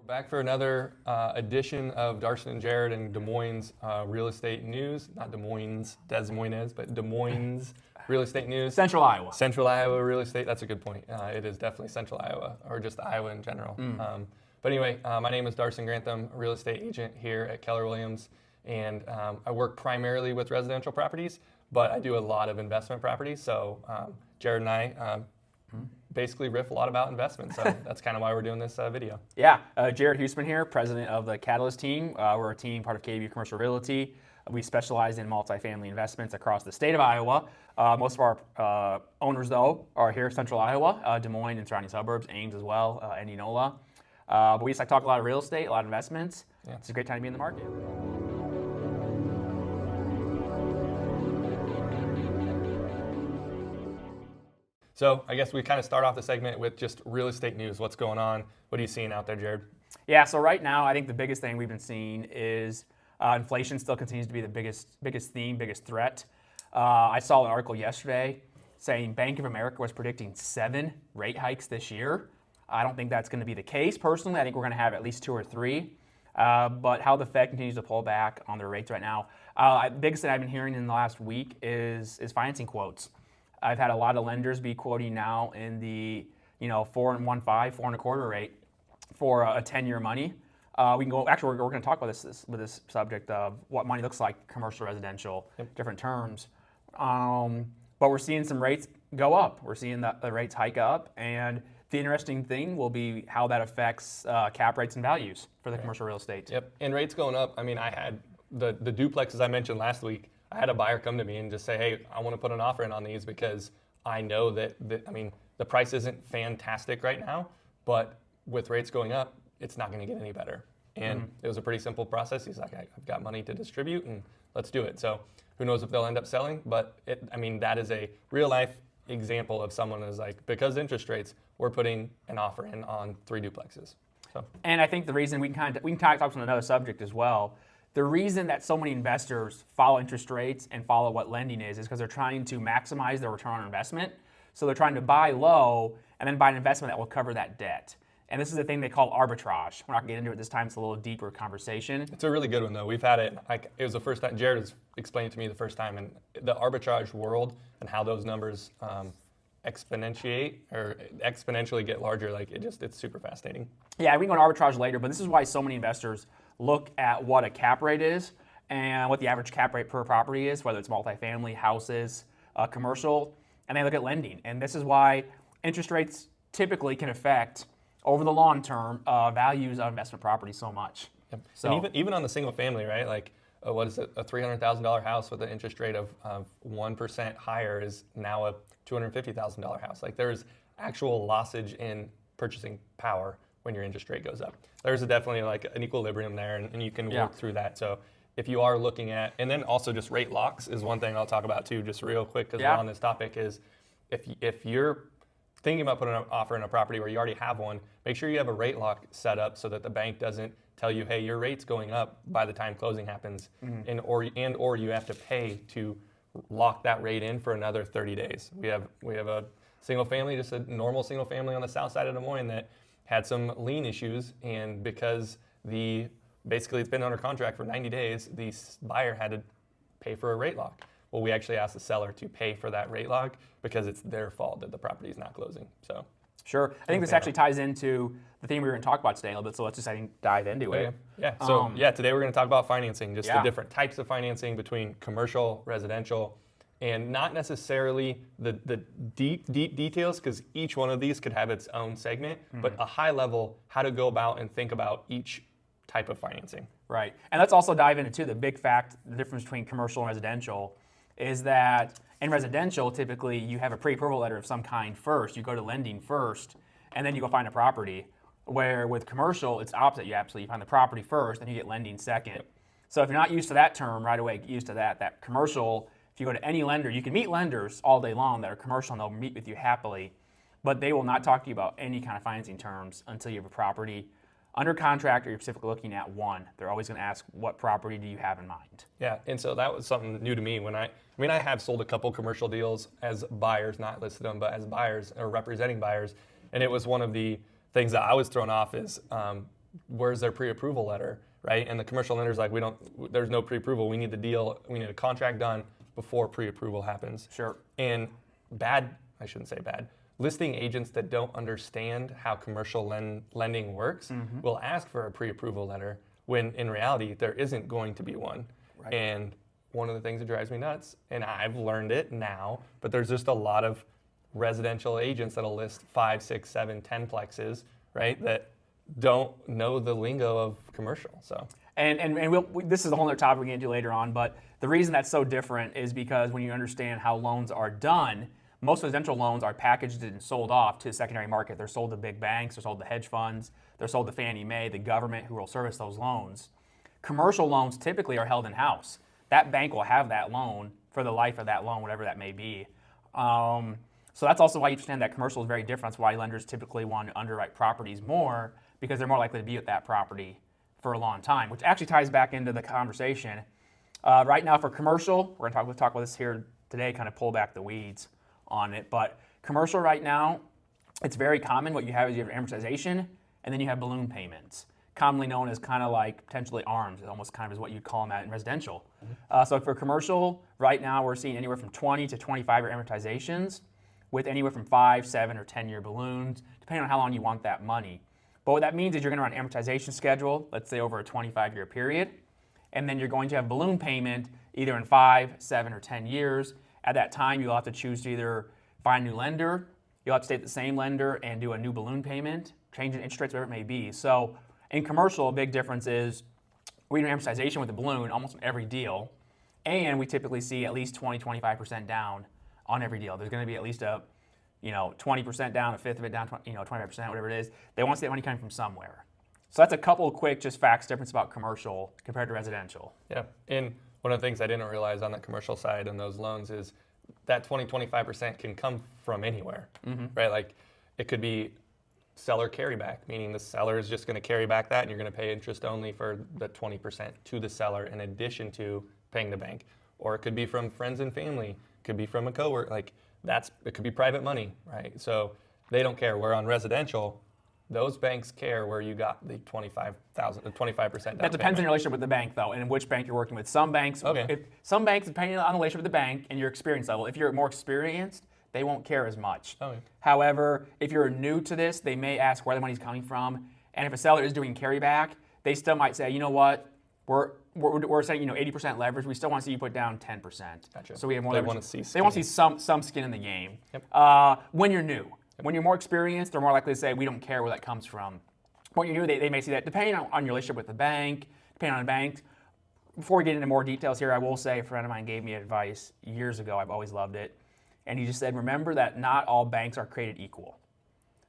Back for another edition of Darson and Jared and Des Moines real estate news. Not Des Moines, Des Moines, but Des Moines real estate news. Central Iowa. Central Iowa real estate. That's a good point. It is definitely Central Iowa, or just Iowa in general. But anyway, my name is Darson Grantham, real estate agent here at Keller Williams, and I work primarily with residential properties, but I do a lot of investment properties. So Jared and I basically riff a lot about investments. So that's kind of why we're doing this video. Yeah, Jared Jhusmann here, president of the Catalyst team. We're a team part of KW Commercial Realty. We specialize in multifamily investments across the state of Iowa. Most of our owners, though, are here in Central Iowa, Des Moines and surrounding suburbs, Ames as well, and Enola. But we just like to talk a lot of real estate, a lot of investments. Yeah. It's a great time to be in the market. So I guess we kind of start off the segment with just real estate news. What's going on? What are you seeing out there, Jared? Yeah, so right now I think the biggest thing we've been seeing is inflation still continues to be the biggest theme, biggest threat. I saw an article yesterday saying Bank of America was predicting 7 rate hikes this year. I don't think that's going to be the case personally. I think we're going to have at least 2 or 3. But how the Fed continues to pull back on their rates right now. The biggest thing I've been hearing in the last week is financing quotes. I've had a lot of lenders be quoting now in the 4.15, 4.25 rate for a 10-year money. We can go. Actually, we're going to talk about this subject of what money looks like, commercial, residential, different terms. But we're seeing some rates go up. We're seeing the rates hike up, and the interesting thing will be how that affects cap rates and values for the commercial real estate. Yep, and rates going up. I mean, I had the duplexes I mentioned last week. I had a buyer come to me and just say, hey, I want to put an offer in on these because I know that the price isn't fantastic right now, but with rates going up, it's not going to get any better. And it was a pretty simple process. He's like, I've got money to distribute and let's do it. So who knows if they'll end up selling, but that is a real life example of someone who's like, because interest rates, we're putting an offer in on 3 duplexes. So. And I think the reason we can talk about another subject as well. The reason that so many investors follow interest rates and follow what lending is because they're trying to maximize their return on investment. So they're trying to buy low and then buy an investment that will cover that debt. And this is the thing they call arbitrage. We're not going to get into it this time. It's a little deeper conversation. It's a really good one, though. We've had it. It was the first time. Jared has explained it to me the first time. And the arbitrage world and how those numbers exponentially get larger, it's super fascinating. Yeah, we can go to arbitrage later, but this is why so many investors look at what a cap rate is and what the average cap rate per property is, whether it's multifamily, houses, commercial, and they look at lending. And this is why interest rates typically can affect, over the long term, values of investment property so much. Yep. So, and even on the single family, right? Like, what is it? A $300,000 house with an interest rate of 1% higher is now a $250,000 house. Like, there's actual lossage in purchasing power when your interest rate goes up. There's definitely like an equilibrium there, and you can work through that. So if you are looking at, and then also just rate locks is one thing I'll talk about too, just real quick because we're on this topic, is if you're thinking about putting an offer in a property where you already have one, make sure you have a rate lock set up so that the bank doesn't tell you, hey, your rate's going up by the time closing happens, or you have to pay to lock that rate in for another 30 days. We have a single family, just a normal single family on the south side of Des Moines that had some lien issues, and because basically it's been under contract for 90 days, the buyer had to pay for a rate lock. Well, we actually asked the seller to pay for that rate lock because it's their fault that the property is not closing. So, sure. I think this actually ties into the theme we were going to talk about today a little bit, so let's just dive into it. Yeah. So, today we're going to talk about financing, just the different types of financing between commercial, residential, and not necessarily the deep details, because each one of these could have its own segment, but a high level, how to go about and think about each type of financing. Right. And let's also dive into the big fact, the difference between commercial and residential is that in residential, typically you have a pre-approval letter of some kind first. You go to lending first, and then you go find a property. Where with commercial, it's opposite. You find the property first, then you get lending second. Yep. So if you're not used to that term right away, get used to that commercial. If you go to any lender, you can meet lenders all day long that are commercial, and they'll meet with you happily, but they will not talk to you about any kind of financing terms until you have a property under contract or you're specifically looking at one. They're always going to ask, what property do you have in mind? Yeah, and so that was something new to me when I have sold a couple commercial deals as buyers, not listed them, but as buyers or representing buyers, and it was one of the things that I was thrown off is where's their pre-approval letter, right? And the commercial lender's like, there's no pre-approval. We need the deal. We need a contract done before pre-approval happens. Sure. And I shouldn't say bad, listing agents that don't understand how commercial lending works will ask for a pre-approval letter when in reality there isn't going to be one. Right. And one of the things that drives me nuts, and I've learned it now, but there's just a lot of residential agents that'll list 5, 6, 7, 10 plexes, right, that don't know the lingo of commercial. So. And this is a whole other topic we can get into later on, but the reason that's so different is because when you understand how loans are done, most residential loans are packaged and sold off to the secondary market. They're sold to big banks, they're sold to hedge funds, they're sold to Fannie Mae, the government who will service those loans. Commercial loans typically are held in-house. That bank will have that loan for the life of that loan, whatever that may be. So that's also why you understand that commercial is very different. That's why lenders typically want to underwrite properties more, because they're more likely to be with that property for a long time, which actually ties back into the conversation. Right now for commercial, we're going to talk about this here today, kind of pull back the weeds on it. But commercial right now, it's very common. What you have is you have amortization, and then you have balloon payments, commonly known as kind of like potentially ARMs. It almost kind of is what you'd call them in residential. So for commercial, right now we're seeing anywhere from 20 to 25-year amortizations with anywhere from 5, 7, or 10-year balloons, depending on how long you want that money. But what that means is you're going to run an amortization schedule, let's say over a 25-year period, and then you're going to have balloon payment either in 5, 7, or 10 years. At that time, you'll have to choose to either find a new lender, you'll have to stay at the same lender and do a new balloon payment, change in interest rates, whatever it may be. So in commercial, a big difference is we do amortization with a balloon almost on every deal, and we typically see at least 20, 25% down on every deal. There's going to be at least a 20% down, a fifth of it down, 25%, whatever it is. They want to see that money coming from somewhere. So that's a couple of quick just facts difference about commercial compared to residential. Yeah, and one of the things I didn't realize on the commercial side and those loans is that 20-25% can come from anywhere, right? Like it could be seller carryback, meaning the seller is just going to carry back that and you're going to pay interest only for the 20% to the seller in addition to paying the bank. Or it could be from friends and family, it could be from a coworker, like it could be private money, right? So they don't care. Where on residential, those banks care where you got the 25% down. That depends on your relationship with the bank, though, and which bank you're working with. Some banks, depending on the relationship with the bank and your experience level, if you're more experienced, they won't care as much. Okay. However, if you're new to this, they may ask where the money's coming from, and if a seller is doing carryback, they still might say, you know what, we're saying 80% leverage. We still want to see you put down 10%. Gotcha. So we have more. They leverage. want to see skin. They want to see some skin in the game. Yep. When you're new, when you're more experienced, they're more likely to say we don't care where that comes from. When you're new, they may see that depending on your relationship with the bank, depending on the bank. Before we get into more details here, I will say a friend of mine gave me advice years ago. I've always loved it, and he just said, remember that not all banks are created equal.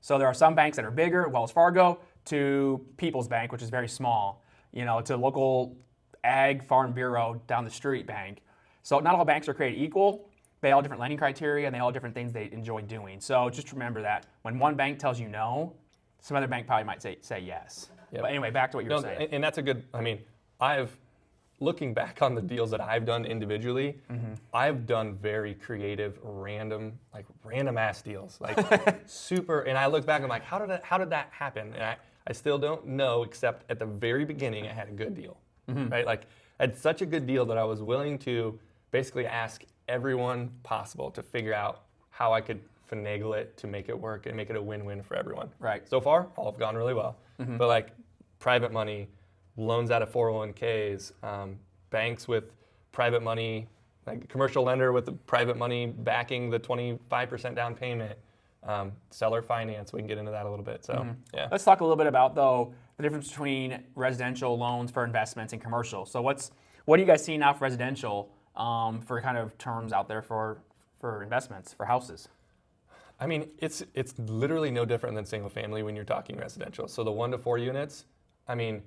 So there are some banks that are bigger, Wells Fargo, to People's Bank, which is very small, to local Ag Farm Bureau down the street bank. So not all banks are created equal. They all have different lending criteria, and they all have different things they enjoy doing. So just remember that when one bank tells you no, some other bank probably might say yes. Yep. But anyway, back to what you were saying. And that's a good, looking back on the deals that I've done individually, I've done very creative, random ass deals, super. And I look back, I'm like, how did that happen? And I still don't know, except at the very beginning, I had a good deal, right? Like I had such a good deal that I was willing to basically ask everyone possible to figure out how I could finagle it to make it work and make it a win-win for everyone. Right. So far, all have gone really well. But like private money, loans out of 401ks, banks with private money, like commercial lender with the private money backing the 25% down payment, seller finance. We can get into that a little bit. So yeah. Let's talk a little bit about though the difference between residential loans for investments and commercial. So what are you guys seeing now for residential for kind of terms out there for investments for houses? I mean, it's literally no different than single family when you're talking residential. So the 1 to 4 units, I mean,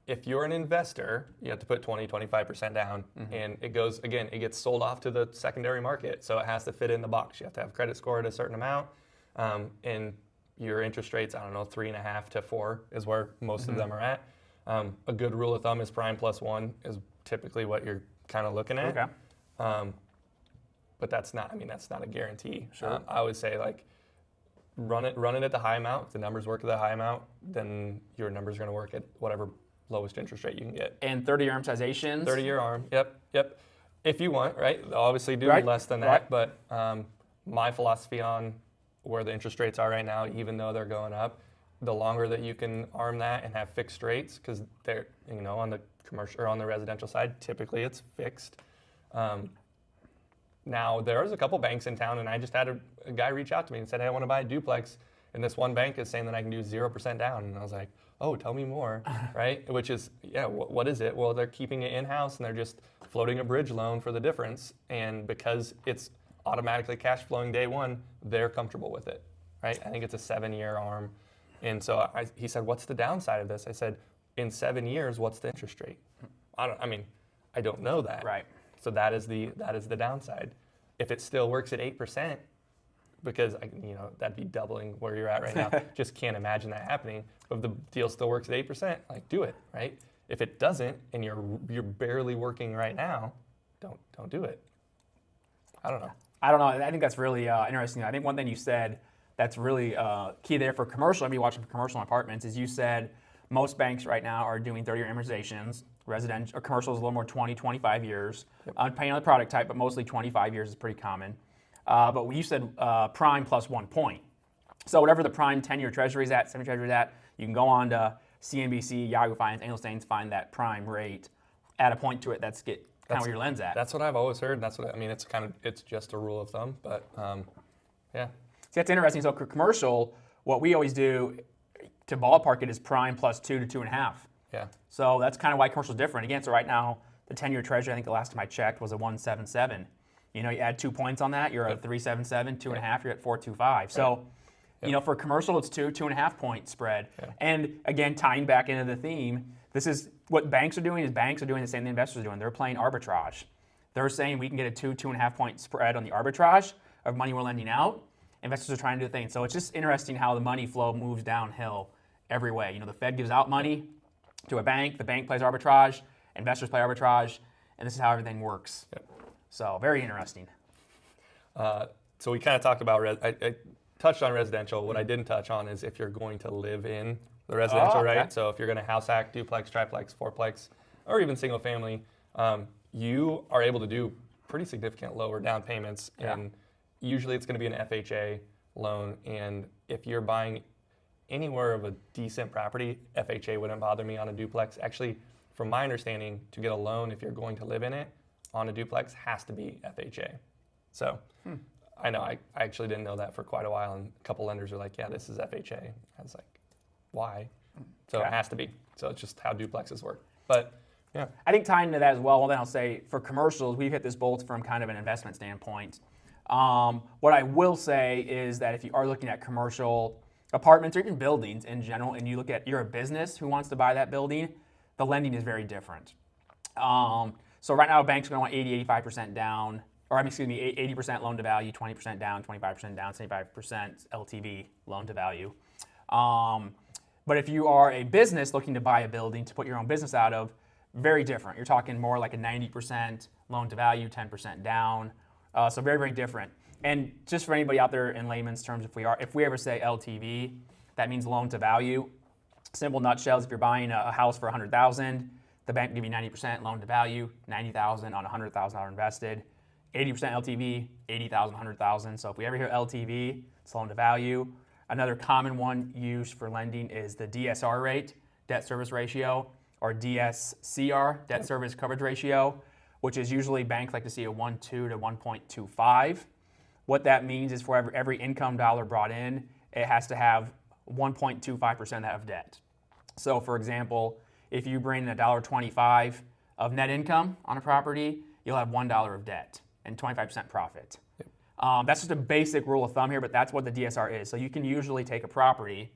if you're an investor, you have to put 20-25% down, and it gets sold off to the secondary market. So it has to fit in the box. You have to have credit score at a certain amount, and your interest rates, 3.5 to 4 is where most of them are at. A good rule of thumb is prime plus 1 is typically what you're kind of looking at. Okay. But that's not a guarantee. Sure. I would say run it at the high amount. If the numbers work at the high amount, then your numbers are going to work at whatever lowest interest rate you can get. And 30-year amortizations? 30-year ARM, yep. If you want, right? They'll obviously do Right, less than that, but my philosophy on where the interest rates are right now, even though they're going up, the longer that you can arm that and have fixed rates, because they're, on the commercial or on the residential side, typically it's fixed. Now, there's a couple banks in town, and I just had a guy reach out to me and said, hey, I want to buy a duplex, and this one bank is saying that I can do 0% down. And I was like, oh, tell me more, right? Which is, what is it? Well, they're keeping it in-house, and they're just floating a bridge loan for the difference, and because it's automatically cash flowing day one, they're comfortable with it, right? I think it's a 7-year ARM. And so he said, what's the downside of this? I said, in 7 years, what's the interest rate? I don't know that. Right. So that is the downside. If it still works at 8%, because that'd be doubling where you're at right now. Just can't imagine that happening. But if the deal still works at 8%, like do it, right? If it doesn't, and you're barely working right now, don't do it. I don't know. I think that's really interesting. I think one thing you said that's really key there for commercial, I'd be watching for commercial apartments, is you said most banks right now are doing 30-year amortizations. Residential or commercial is a little more 20, 25 years. Yep. Depending on the product type, but mostly 25 years is pretty common. But you said prime plus 1 point. So whatever the prime 10-year treasury is at, 7-year treasury is at, you can go on to CNBC, Yahoo Finance, Anglo Staines, find that prime rate, add a point to it. That's kind of where your lens at. That's what I've always heard. And that's what it's just a rule of thumb. But yeah. See, that's interesting. So commercial, what we always do to ballpark it is prime plus 2 to 2.5. Yeah. So that's kind of why commercial is different. Again, so right now, the 10-year treasury, I think the last time I checked, was a 177. You add 2 points on that, you're at 377, 2.5, you're at 425. So, for commercial, it's 2.5 point spread. Yeah. And again, tying back into the theme, this is what banks are doing the same thing investors are doing. They're playing arbitrage. They're saying we can get a 2.5 point spread on the arbitrage of money we're lending out. Investors are trying to do things. So it's just interesting how the money flow moves downhill every way. The Fed gives out money to a bank, the bank plays arbitrage, investors play arbitrage, and this is how everything works. Yep. So very interesting. So we kind of talked about, I touched on residential. What I didn't touch on is if you're going to live in the residential, okay. right? So if you're going to house hack, duplex, triplex, fourplex, or even single family, you are able to do pretty significant lower down payments. Yeah. And usually it's going to be an FHA loan. And if you're buying anywhere of a decent property, FHA wouldn't bother me on a duplex. Actually, from my understanding, to get a loan if you're going to live in it on a duplex has to be FHA. So I know I actually didn't know that for quite a while, and a couple lenders are like, yeah, this is FHA. I was like, why? So Okay. It has to be. So it's just how duplexes work. But yeah. I think tying into that as well, then I'll say for commercials, we've hit this both from kind of an investment standpoint. What I will say is that if you are looking at commercial apartments or even buildings in general, and you're a business who wants to buy that building, the lending is very different. So right now, banks are going to want 80, 85% down, or 80% loan to value, 20% down, 25% down, 75% LTV loan to value. But if you are a business looking to buy a building to put your own business out of, very different. You're talking more like a 90% loan to value, 10% down. So very, very different. And just for anybody out there in layman's terms, if we ever say LTV, that means loan to value. Simple nutshells, if you're buying a house for $100,000, the bank will give you 90% loan to value, $90,000 on $100,000 invested, 80% LTV, $80,000, $100,000. So if we ever hear LTV, it's loan to value. Another common one used for lending is the DSR rate, debt service ratio, or DSCR, debt service coverage ratio, which is usually banks like to see a 1.2 to 1.25. What that means is for every income dollar brought in, it has to have 1.25% of debt. So for example, if you bring $1.25 of net income on a property, you'll have $1 of debt and 25% profit. Yep. That's just a basic rule of thumb here, but that's what the DSR is. So you can usually take a property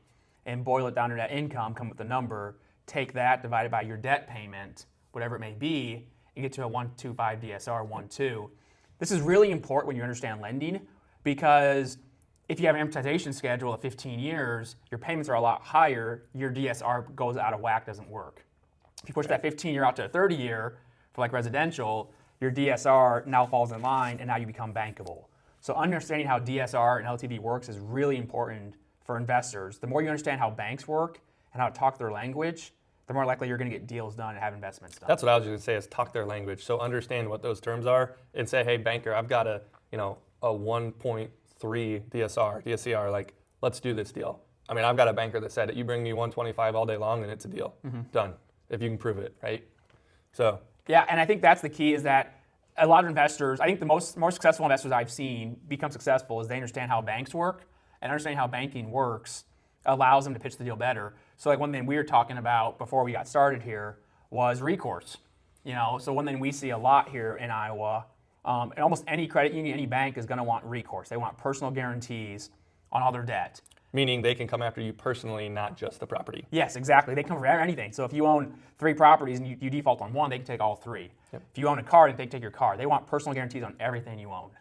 and boil it down to net income, come with a number, take that divided by your debt payment, whatever it may be, and get to a 1.25 DSR, 1.2. This is really important when you understand lending, because if you have an amortization schedule of 15 years, your payments are a lot higher, your DSR goes out of whack, doesn't work. If you push that 15-year out to a 30-year for like residential, your DSR now falls in line and now you become bankable. So understanding how DSR and LTV works is really important for investors. The more you understand how banks work and how to talk their language, the more likely you're going to get deals done and have investments done. That's what I was going to say, is talk their language. So understand what those terms are and say, hey, banker, I've got a 1.3 DSCR, like, let's do this deal. I mean, I've got a banker that said, you bring me 125 all day long and it's a deal. Done. If you can prove it, right? So. Yeah, and I think that's the key, is that a lot of investors, I think the more successful investors I've seen become successful is they understand how banks work, and understanding how banking works allows them to pitch the deal better. So like one thing we were talking about before we got started here was recourse. So one thing we see a lot here in Iowa, and almost any credit union, any bank is going to want recourse. They want personal guarantees on all their debt. Meaning they can come after you personally, not just the property. Yes, exactly. They come for anything. So if you own 3 properties and you default on one, they can take all 3. Yep. If you own a car, they can take your car. They want personal guarantees on everything you own.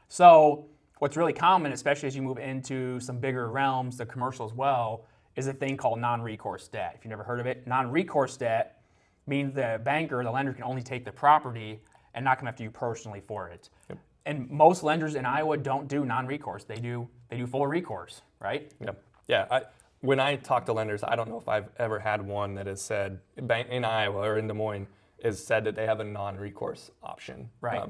So what's really common, especially as you move into some bigger realms, the commercial as well, is a thing called non-recourse debt. If you've never heard of it, non-recourse debt means the banker, the lender, can only take the property and not come after you personally for it. Yep. And most lenders in Iowa don't do non-recourse. They do full recourse, right? Yep. Yeah. When I talk to lenders, I don't know if I've ever had one that has said, in Iowa or in Des Moines, is said that they have a non-recourse option. Right.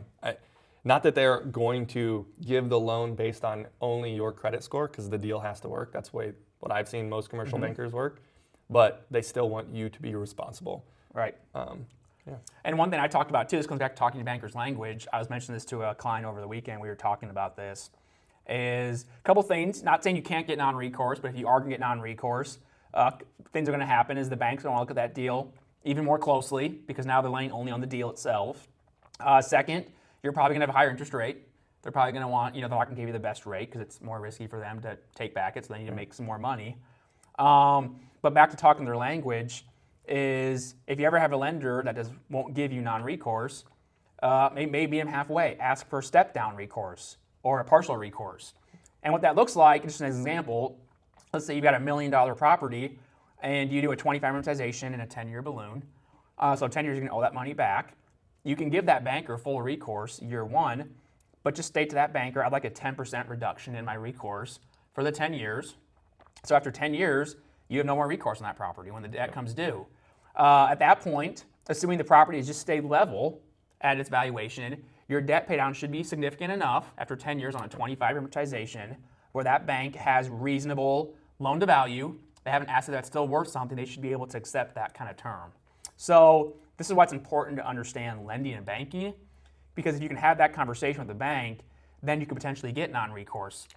Not that they're going to give the loan based on only your credit score, because the deal has to work. That's what I've seen most commercial bankers work. But they still want you to be responsible. Right. Yeah. And one thing I talked about too, this comes back to talking to bankers' language. I was mentioning this to a client over the weekend. We were talking about this. Is a couple things. Not saying you can't get non-recourse, but if you are going to get non-recourse, things are going to happen is the bank's going to look at that deal even more closely, because now they're laying only on the deal itself. Second, you're probably going to have a higher interest rate. They're probably going to want, they're not going to give you the best rate because it's more risky for them to take back it, so they need to make some more money. But back to talking their language, is if you ever have a lender that won't give you non-recourse, maybe meet them halfway. Ask for step-down recourse or a partial recourse. And what that looks like, just as an example, let's say you've got $1 million property and you do a 25 amortization and a 10-year balloon. So 10 years, you're going to owe that money back. You can give that banker full recourse year 1, but just state to that banker, I'd like a 10% reduction in my recourse for the 10 years. So after 10 years, you have no more recourse on that property when the debt comes due. At that point, assuming the property has just stayed level at its valuation, your debt paydown should be significant enough after 10 years on a 25 amortization where that bank has reasonable loan to value. They have an asset that's still worth something. They should be able to accept that kind of term. So this is why it's important to understand lending and banking, because if you can have that conversation with the bank, then you could potentially get non-recourse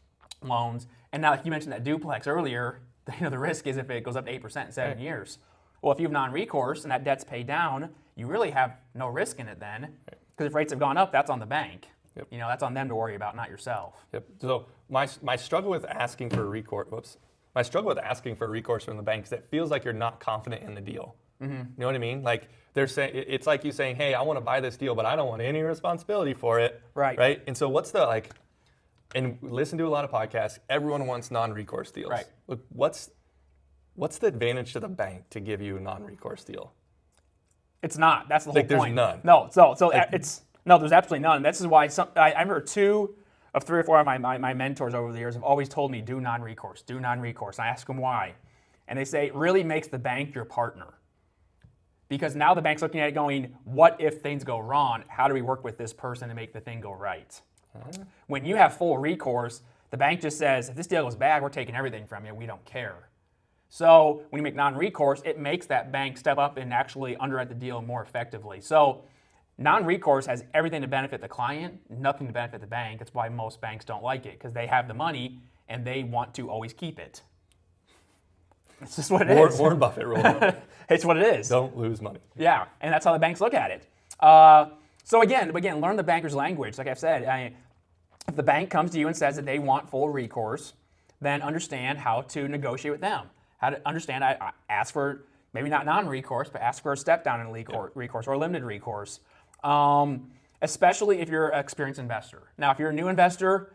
loans. And now, like you mentioned that duplex earlier, the risk is if it goes up to 8% in 7 years. Well, if you have non-recourse and that debt's paid down, you really have no risk in it then, because if rates have gone up, that's on the bank. Yep. That's on them to worry about, not yourself. Yep. So my struggle with asking for recourse, my struggle with asking for recourse from the bank is that it feels like you're not confident in the deal. Mm-hmm. You know what I mean? Like they're saying, it's like you saying, hey, I want to buy this deal, but I don't want any responsibility for it. Right. Right. And so what's the and listen to a lot of podcasts, everyone wants non-recourse deals. Right. Look, what's the advantage to the bank to give you a non-recourse deal? It's not. That's the whole point. There's none. No. So no, there's absolutely none. This is why I remember 2 of 3 or 4 of my mentors over the years have always told me, do non-recourse, do non-recourse. I ask them why. And they say it really makes the bank your partner. Because now the bank's looking at it going, what if things go wrong? How do we work with this person to make the thing go right? When you have full recourse, the bank just says, if this deal goes bad, we're taking everything from you. We don't care. So when you make non-recourse, it makes that bank step up and actually underwrite the deal more effectively. So non-recourse has everything to benefit the client, nothing to benefit the bank. That's why most banks don't like it, because they have the money and they want to always keep it. It's just what it is. Warren Buffett rule. It's what it is. Don't lose money. Yeah, and that's how the banks look at it. So again, learn the banker's language. Like I've said, if the bank comes to you and says that they want full recourse, then understand how to negotiate with them. How to understand, I ask for maybe not non-recourse, but ask for a step down in recourse or a limited recourse, especially if you're an experienced investor. Now, if you're a new investor,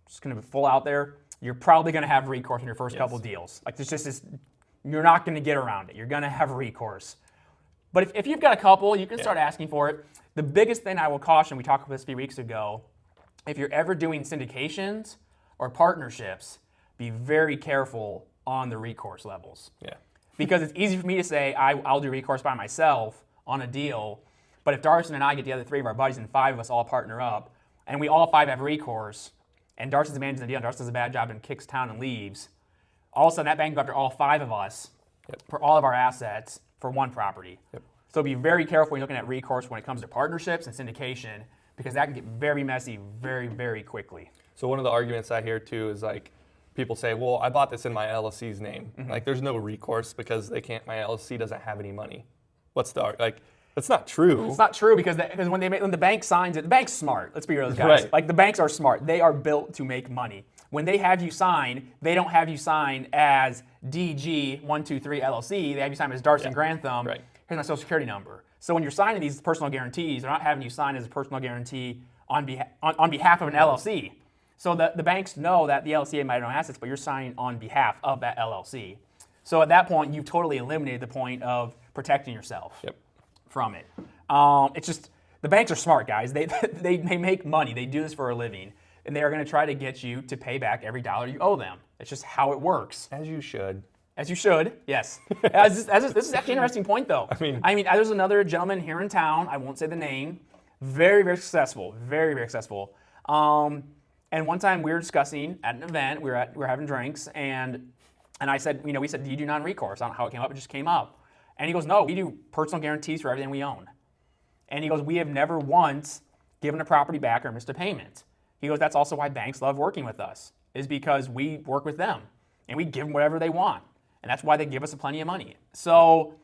just going to be full out there, you're probably going to have recourse in your first couple deals. Like it's just you're not going to get around it. You're going to have recourse. But if you've got a couple, you can start asking for it. The biggest thing I will caution, we talked about this a few weeks ago, if you're ever doing syndications or partnerships, be very careful on the recourse levels. Yeah. Because it's easy for me to say I'll do recourse by myself on a deal, but if Darson and I get the other 3 of our buddies and 5 of us all partner up, and we all 5 have recourse, and Darson's managing the deal, and Darson does a bad job and kicks town and leaves, all of a sudden that bank can go after all 5 of us for all of our assets for one property. So be very careful when you're looking at recourse when it comes to partnerships and syndication, because that can get very messy very, very quickly. So one of the arguments I hear too is like, people say, well, I bought this in my LLC's name. Like, there's no recourse because my LLC doesn't have any money. That's not true. It's not true because when the bank signs it, the bank's smart. Let's be real, guys. Right. Like, the banks are smart. They are built to make money. When they have you sign, they don't have you sign as DG123 LLC. They have you sign as Darson Grantham. Right. Here's my social security number. So when you're signing these personal guarantees, they're not having you sign as a personal guarantee on behalf of an LLC. So the banks know that the LLC might have no assets, but you're signing on behalf of that LLC. So at that point, you've totally eliminated the point of protecting yourself from it. It's just, the banks are smart, guys. They make money. They do this for a living. And they are going to try to get you to pay back every dollar you owe them. It's just how it works. As you should. As you should, yes. This is actually an interesting point, though. I mean, there's another gentleman here in town, I won't say the name, very, very successful, very, very successful. And one time we were discussing at an event, we were having drinks, and I said, we said, do you do non-recourse? I don't know how it came up, it just came up. And he goes, no, we do personal guarantees for everything we own. And he goes, we have never once given a property back or missed a payment. He goes, that's also why banks love working with us, is because we work with them, and we give them whatever they want. And that's why they give us plenty of money. So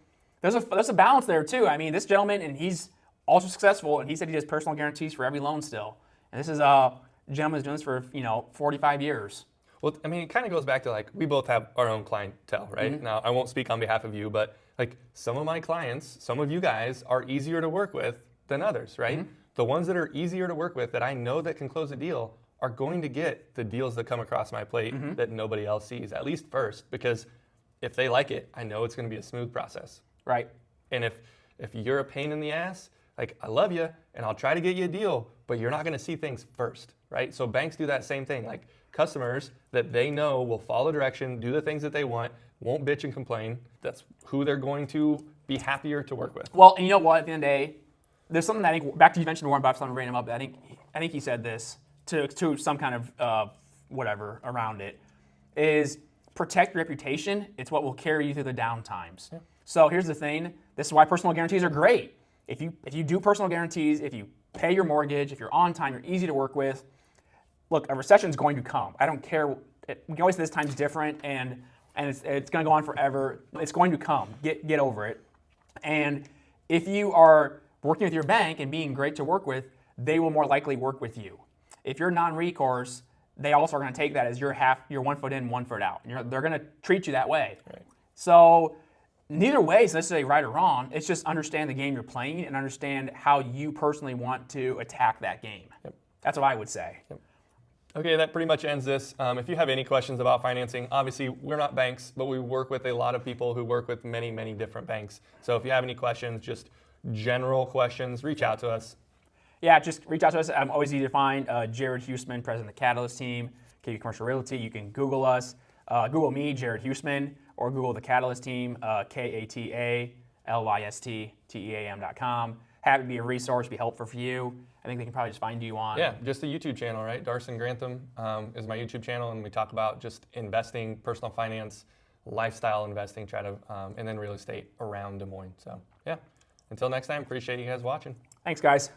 there's a balance there too. I mean, this gentleman, and he's also successful, and he said he does personal guarantees for every loan still. And this is a gentleman who's doing this for 45 years. Well, I mean, it kind of goes back to like, we both have our own clientele, right? Now, I won't speak on behalf of you, but like some of my clients, some of you guys are easier to work with than others, right? The ones that are easier to work with that I know that can close a deal are going to get the deals that come across my plate that nobody else sees, at least first, because if they like it, I know it's going to be a smooth process. Right. And if you're a pain in the ass, like, I love you and I'll try to get you a deal, but you're not going to see things first, right? So banks do that same thing. Like, customers that they know will follow direction, do the things that they want, won't bitch and complain. That's who they're going to be happier to work with. Well, and you know what? At the end of the day, there's something that I think, back to you mentioned Warren Buffett, I'm bringing him up. I think he said this to some kind of whatever around it, is protect your reputation. It's what will carry you through the down times. So here's the thing. This is why personal guarantees are great. If you do personal guarantees, if you pay your mortgage, if you're on time, you're easy to work with. Look, a recession is going to come. I don't care. We can always say this time's different, and it's going to go on forever. It's going to come. Get over it. And if you are working with your bank and being great to work with, they will more likely work with you. If you're non-recourse, they also are going to take that as you're 1 foot in, 1 foot out. They're going to treat you that way. Right. So neither way is necessarily right or wrong. It's just understand the game you're playing and understand how you personally want to attack that game. That's what I would say. Okay, that pretty much ends this. If you have any questions about financing, obviously we're not banks, but we work with a lot of people who work with many, many different banks. So if you have any questions, just general questions, reach out to us. Yeah, just reach out to us. I'm always easy to find. Jared Husmann, president of the Catalyst team, KU Commercial Realty. You can Google us. Google me, Jared Husmann, or Google the Catalyst team, katalystteam.com. Happy to be a resource, be helpful for you. I think they can probably just find you on. Yeah, just a YouTube channel, right? Darson Grantham is my YouTube channel, and we talk about just investing, personal finance, lifestyle investing, and then real estate around Des Moines. So yeah, until next time, appreciate you guys watching. Thanks, guys.